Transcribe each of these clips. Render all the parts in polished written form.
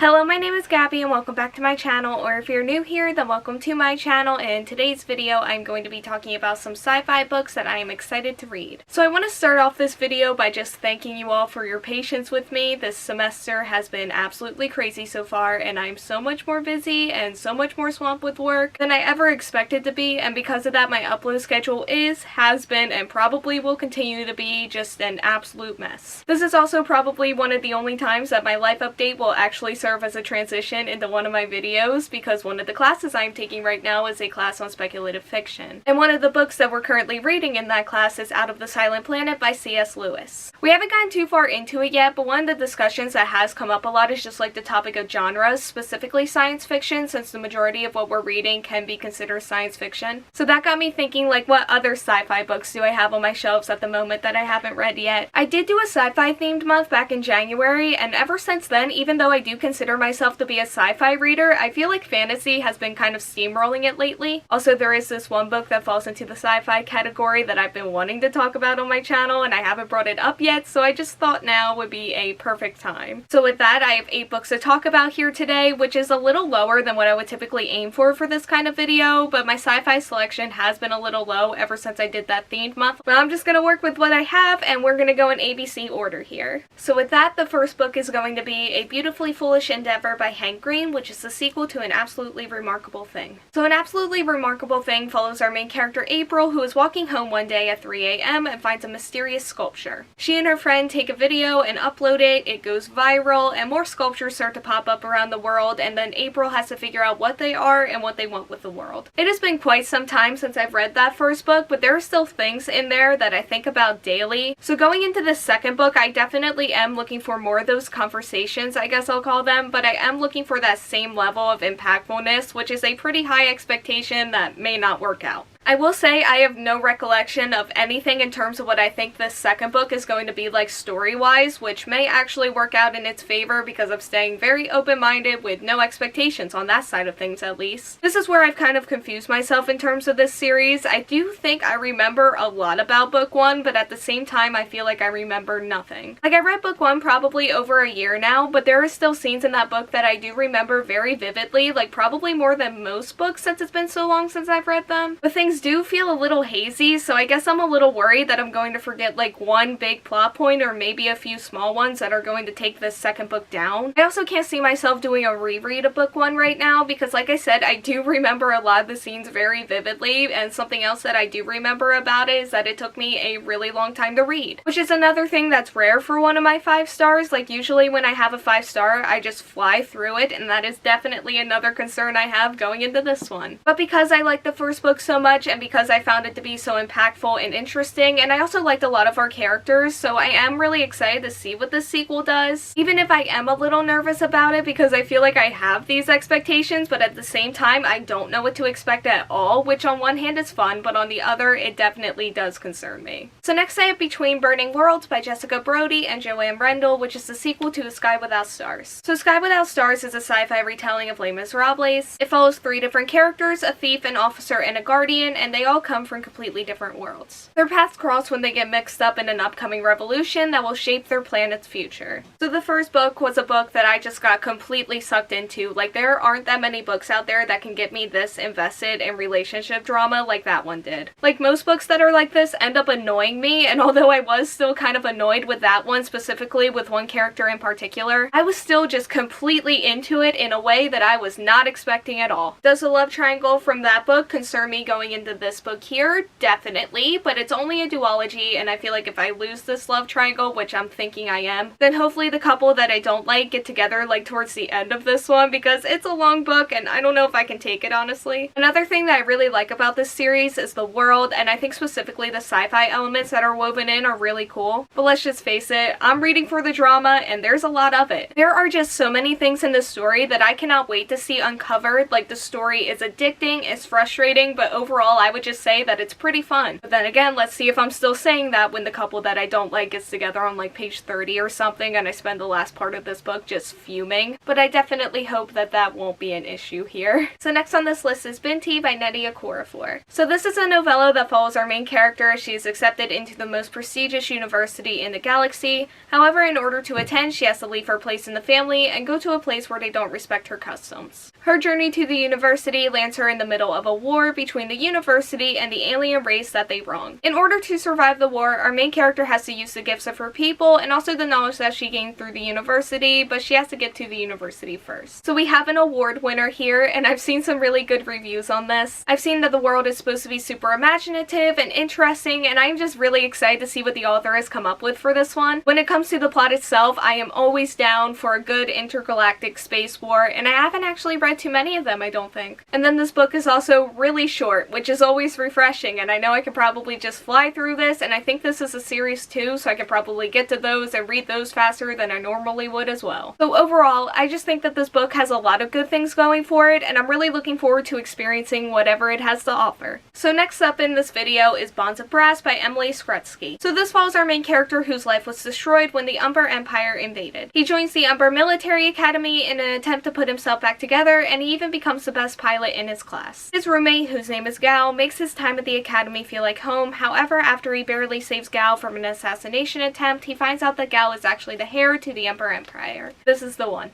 Hello, my name is Gabby and welcome back to my channel, or if you're new here, then welcome to my channel. And in today's video, I'm going to be talking about some sci-fi books that I am excited to read. So I want to start off this video by just thanking you all for your patience with me. This semester has been absolutely crazy so far, and I'm so much more busy and so much more swamped with work than I ever expected to be, and because of that, my upload schedule has been, and probably will continue to be just an absolute mess. This is also probably one of the only times that my life update will actually serve as a transition into one of my videos, because one of the classes I'm taking right now is a class on speculative fiction. And one of the books that we're currently reading in that class is Out of the Silent Planet by C.S. Lewis. We haven't gotten too far into it yet, but one of the discussions that has come up a lot is just like the topic of genres, specifically science fiction, since the majority of what we're reading can be considered science fiction. So that got me thinking, like, what other sci-fi books do I have on my shelves at the moment that I haven't read yet? I did do a sci-fi themed month back in January, and ever since then, even though I do consider myself to be a sci-fi reader, I feel like fantasy has been kind of steamrolling it lately. Also, there is this one book that falls into the sci-fi category that I've been wanting to talk about on my channel, and I haven't brought it up yet, so I just thought now would be a perfect time. So with that, I have 8 books to talk about here today, which is a little lower than what I would typically aim for this kind of video, but my sci-fi selection has been a little low ever since I did that themed month. But I'm just gonna work with what I have, and we're gonna go in ABC order here. So with that, the first book is going to be A Beautifully Foolish Endeavor by Greene, which is the sequel to An Absolutely Remarkable Thing. So An Absolutely Remarkable Thing follows our main character April, who is walking home one day at 3 a.m. and finds a mysterious sculpture. She and her friend take a video and upload it, it goes viral, and more sculptures start to pop up around the world, and then April has to figure out what they are and what they want with the world. It has been quite some time since I've read that first book, but there are still things in there that I think about daily. So going into the second book, I definitely am looking for more of those conversations, I guess I'll call them, but I am looking for that same level of impactfulness, which is a pretty high expectation that may not work out. I will say I have no recollection of anything in terms of what I think this second book is going to be like story-wise, which may actually work out in its favor because I'm staying very open-minded with no expectations on that side of things at least. This is where I've kind of confused myself in terms of this series. I do think I remember a lot about book 1, but at the same time I feel like I remember nothing. Like, I read book 1 probably over a year now, but there are still scenes in that book that I do remember very vividly, like probably more than most books since it's been so long since I've read them. But things do feel a little hazy, so I guess I'm a little worried that I'm going to forget like one big plot point or maybe a few small ones that are going to take this second book down. I also can't see myself doing a reread of book 1 right now because, like I said, I do remember a lot of the scenes very vividly, and something else that I do remember about it is that it took me a really long time to read, which is another thing that's rare for one of my 5 stars. Like, usually when I have a 5 star, I just fly through it, and that is definitely another concern I have going into this one. But because I like the first book so much, and because I found it to be so impactful and interesting, and I also liked a lot of our characters, so I am really excited to see what this sequel does. Even if I am a little nervous about it because I feel like I have these expectations, but at the same time I don't know what to expect at all, which on one hand is fun, but on the other it definitely does concern me. So next I have Between Burning Worlds by Jessica Brody and Joanne Rendell, which is the sequel to A Sky Without Stars. So Sky Without Stars is a sci-fi retelling of Les Miserables. It follows 3 different characters, a thief, an officer, and a guardian, and they all come from completely different worlds. Their paths cross when they get mixed up in an upcoming revolution that will shape their planet's future. So the first book was a book that I just got completely sucked into. Like, there aren't that many books out there that can get me this invested in relationship drama like that one did. Like, most books that are like this end up annoying me, and although I was still kind of annoyed with that one specifically, with one character in particular, I was still just completely into it in a way that I was not expecting at all. Does the love triangle from that book concern me going into this book here? Definitely, but it's only a duology, and I feel like if I lose this love triangle, which I'm thinking I am, then hopefully the couple that I don't like get together like towards the end of this one, because it's a long book and I don't know if I can take it, honestly. Another thing that I really like about this series is the world, and I think specifically the sci-fi elements that are woven in are really cool. But let's just face it, I'm reading for the drama and there's a lot of it. There are just so many things in this story that I cannot wait to see uncovered. Like, the story is addicting, it's frustrating, but overall overall, I would just say that it's pretty fun. But then again, let's see if I'm still saying that when the couple that I don't like gets together on like page 30 or something and I spend the last part of this book just fuming. But I definitely hope that that won't be an issue here. So next on this list is Binti by Nnedi Okorafor. So this is a novella that follows our main character as she is accepted into the most prestigious university in the galaxy. However, in order to attend, she has to leave her place in the family and go to a place where they don't respect her customs. Her journey to the university lands her in the middle of a war between the university and the alien race that they wrong. In order to survive the war, our main character has to use the gifts of her people and also the knowledge that she gained through the university, but she has to get to the university first. So we have an award winner here, and I've seen some really good reviews on this. I've seen that the world is supposed to be super imaginative and interesting, and I'm just really excited to see what the author has come up with for this one. When it comes to the plot itself, I am always down for a good intergalactic space war, and I haven't actually read too many of them, I don't think. And then this book is also really short, which is always refreshing, and I know I could probably just fly through this, and I think this is a series too, so I could probably get to those and read those faster than I normally would as well. So overall, I just think that this book has a lot of good things going for it, and I'm really looking forward to experiencing whatever it has to offer. So next up in this video is Bonds of Brass by Emily Skrutskie. So this follows our main character whose life was destroyed when the Umber Empire invaded. He joins the Umber Military Academy in an attempt to put himself back together, and he even becomes the best pilot in his class. His roommate, whose name is Gal, makes his time at the academy feel like home. However, after he barely saves Gal from an assassination attempt, he finds out that Gal is actually the heir to the Umber Empire. This is the one.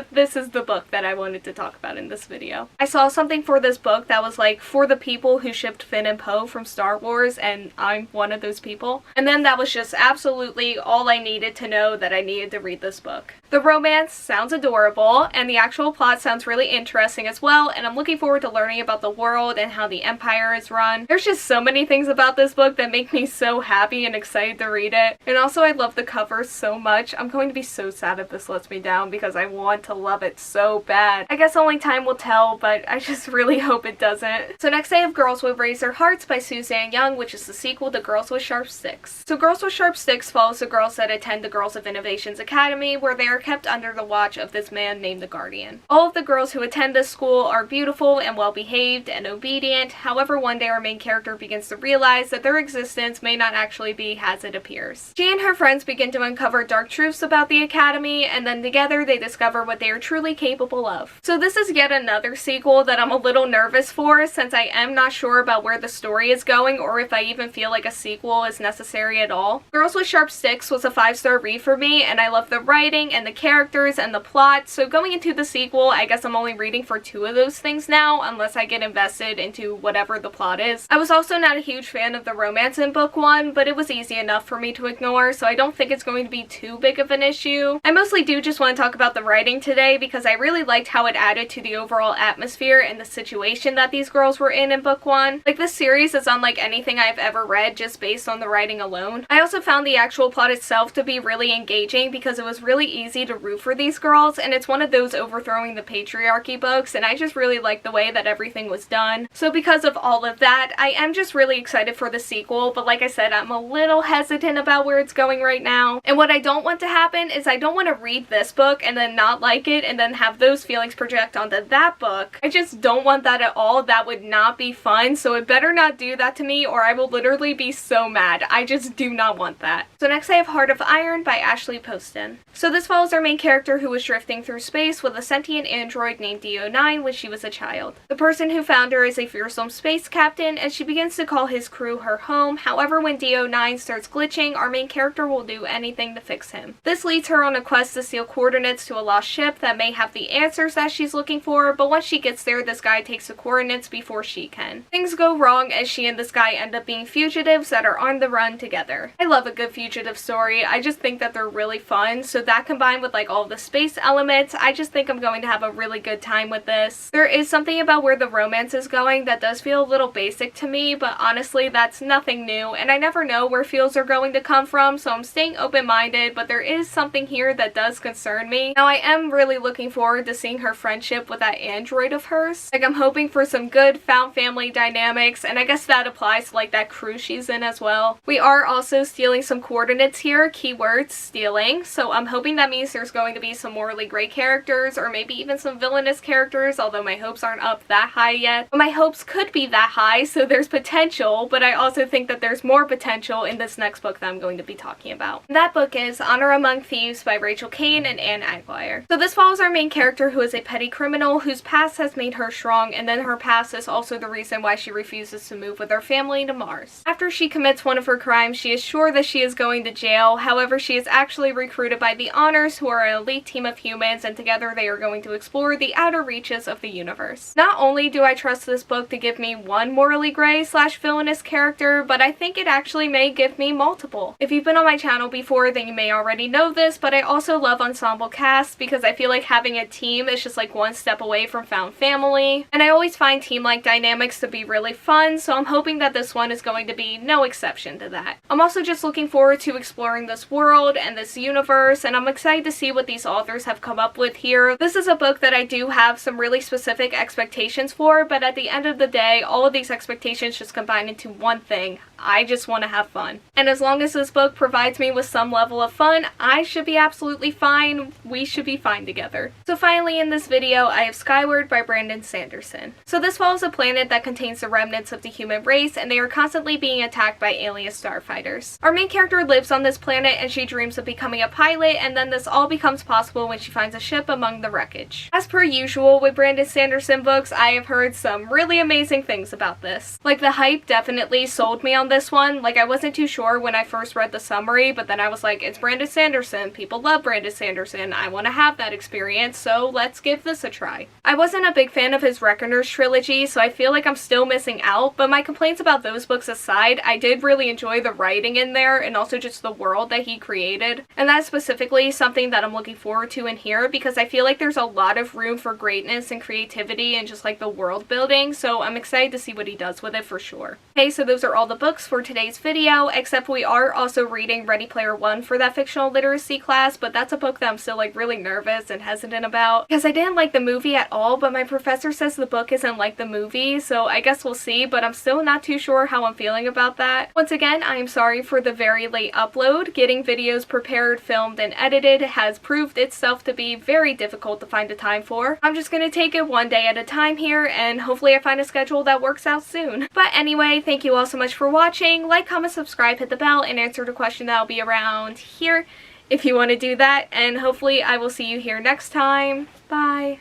This is the book that I wanted to talk about in this video. I saw something for this book that was like, for the people who shipped Finn and Poe from Star Wars, and I'm one of those people. And then that was just absolutely all I needed to know that I needed to read this book. The romance sounds adorable, and the actual plot sounds really interesting as well, and I'm looking forward to learning about the world and how the Empire is run. There's just so many things about this book that make me so happy and excited to read it. And also I love the cover so much. I'm going to be so sad if this lets me down because I want to love it so bad. I guess only time will tell, but I just really hope it doesn't. So next I have Girls Will Raise Their Hearts by Suzanne Young, which is the sequel to Girls with Sharp Sticks. So Girls with Sharp Sticks follows the girls that attend the Girls of Innovations Academy, where they are kept under the watch of this man named the Guardian. All of the girls who attend this school are beautiful and well behaved and obedient. However, one day our main character begins to realize that their existence may not actually be as it appears. She and her friends begin to uncover dark truths about the academy, and then together they discover what they are truly capable of. So this is yet another sequel that I'm a little nervous for, since I am not sure about where the story is going or if I even feel like a sequel is necessary at all. Girls with Sharp Sticks was a 5-star read for me, and I love the writing and the characters and the plot, so going into the sequel, I guess I'm only reading for 2 of those things now, unless I get invested into whatever the plot is. I was also not a huge fan of the romance in book 1, but it was easy enough for me to ignore, so I don't think it's going to be too big of an issue. I mostly do just want to talk about the writing today because I really liked how it added to the overall atmosphere and the situation that these girls were in book 1. Like, this series is unlike anything I've ever read just based on the writing alone. I also found the actual plot itself to be really engaging because it was really easy to root for these girls, and it's one of those overthrowing the patriarchy books, and I just really liked the way that everything was done. So because of all of that, I am just really excited for the sequel, but like I said, I'm a little hesitant about where it's going right now. And what I don't want to happen is I don't want to read this book and then not like it and then have those feelings project onto that book. I just don't want that at all. That would not be fun, so it better not do that to me or I will literally be so mad. I just do not want that. So next I have Heart of Iron by Ashley Poston. So this follows our main character who was drifting through space with a sentient android named D09 when she was a child. The person who found her is a fearsome space captain, and she begins to call his crew her home. However, when D09 starts glitching, our main character will do anything to fix him. This leads her on a quest to steal coordinates to a lost ship that may have the answers that she's looking for, but once she gets there, this guy takes the coordinates before she can. Things go wrong as she and this guy end up being fugitives that are on the run together. I love a good fugitive story. I just think that they're really fun, so that combined with like all the space elements, I just think I'm going to have a really good time with this. There is something about where the romance is going that does feel a little basic to me, but honestly that's nothing new, and I never know where feels are going to come from, so I'm staying open-minded, but there is something here that does concern me. Now I am really looking forward to seeing her friendship with that android of hers. Like, I'm hoping for some good found family dynamics, and I guess that applies to like that crew she's in as well. We are also stealing some coordinates here, keywords, stealing, so I'm hoping that means there's going to be some morally gray characters or maybe even some villainous characters, although my hopes aren't up that high yet. But my hopes could be that high, so there's potential, but I also think that there's more potential in this next book that I'm going to be talking about. That book is Honor Among Thieves by Rachel Caine and Anne Aguirre. So this follows our main character who is a petty criminal whose past has made her strong, and then her past is also the reason why she refuses to move with her family to Mars. After she commits one of her crimes, she is sure that she is going to jail. However, she is actually recruited by the Honors, who are an elite team of humans, and together they are going to explore the outer reaches of the universe. Not only do I trust this book to give me one morally gray / villainous character, but I think it actually may give me multiple. If you've been on my channel before, then you may already know this, but I also love ensemble casts because I feel like having a team is just like one step away from found family, and I always find team-like dynamics to be really fun, so I'm hoping that this one is going to be no exception to that. I'm also just looking forward to exploring this world and this universe, and I'm excited to see what these authors have come up with here. This is a book that I do have some really specific expectations for, but at the end of the day, all of these expectations just combine into one thing. I just want to have fun. And as long as this book provides me with some level of fun, I should be absolutely fine. We should be fine together. So finally in this video, I have Skyward by Brandon Sanderson. So this follows a planet that contains the remnants of the human race, and they are constantly being attacked by alien starfighters. Our main character lives on this planet and she dreams of becoming a pilot, and then this all becomes possible when she finds a ship among the wreckage. As per usual with Brandon Sanderson books, I have heard some really amazing things about this. Like, the hype definitely sold me on this one. Like, I wasn't too sure when I first read the summary, but then I was like, it's Brandon Sanderson, people love Brandon Sanderson, I want to have that experience, so let's give this a try. I wasn't a big fan of his Reckoners trilogy, so I feel like I'm still missing out, but my complaints about those books aside, I did really enjoy the writing in there and also just the world that he created, and that's specifically something that I'm looking forward to in here because I feel like there's a lot of room for greatness and creativity and just like the world building, so I'm excited to see what he does with it for sure. Okay, so those are all the books for today's video, except we are also reading Ready Player One for that fictional literacy class, but that's a book that I'm still like really nervous and hesitant about because I didn't like the movie at all, but my professor says the book isn't like the movie, so I guess we'll see, but I'm still not too sure how I'm feeling about that. Once again, I am sorry for the very late upload. Getting videos prepared, filmed, and edited has proved itself to be very difficult to find the time for. I'm just gonna take it one day at a time here, and hopefully I find a schedule that works out soon. But anyway, thank you all so much for watching. Like, comment, subscribe, hit the bell, and answer the question that'll be around here if you want to do that, and hopefully I will see you here next time. Bye!